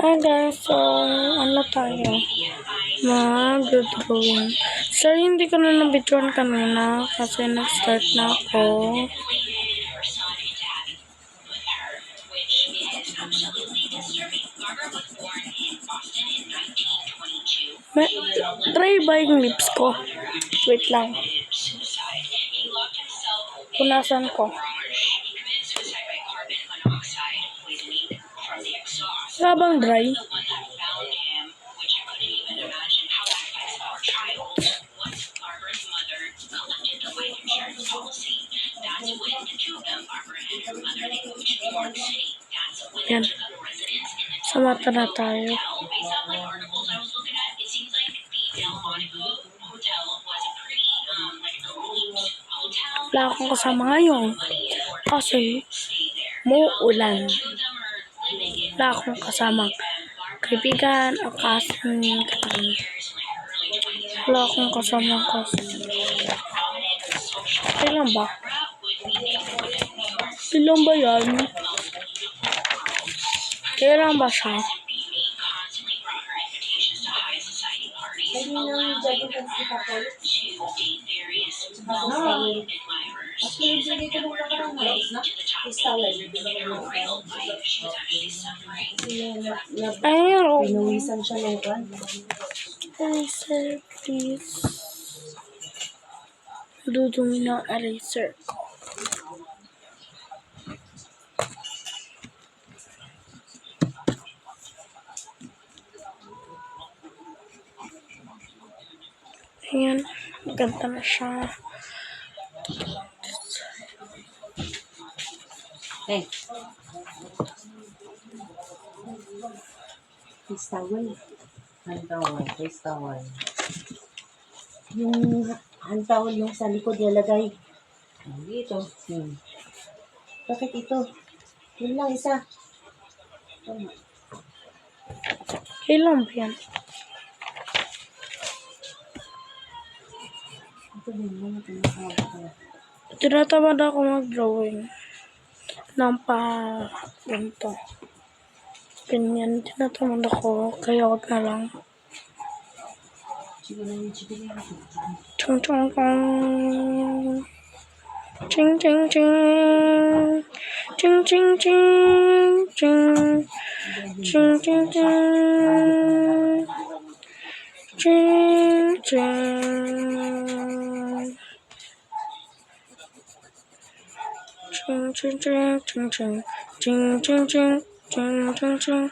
Hi guys, so ano tayo? Mag-drawing. Sir, hindi ko na nabidyoan kanina kasi nag-start na ako. Try ba yung lips ko? Wait lang. Punasan ko. Habang dry. Yan. Sa mata na tayo. Wala akong kasama ngayon kasi muulan. Wala akong kasama kaibigan o kasing kami. Wala akong kasama kasi. Kailan ba? Kailan ba yan? Kailan ba siya? Ayun. Pinuwisan siya ng kwan. Eraser, please. Dudumi ng eraser ko. Ayan, maganda na siya. Hey. Face towel. Hand towel. Face towel. Yung hand towel yung sa likod lalagay. Dito. Bakit ito? Yun lang isa. Kailan ba yan? Ito din mo natin. Tinatamad ako mag-drawing ng ganito. Ganyan, tinatamad ako, kaya wag na lang. Chung chung chung. Ching ching ching. Ching ching ching. Ching. Ching ching ching. Ching ching. Ching ching ching ching ching. Ching ching ching. Ching ching ching.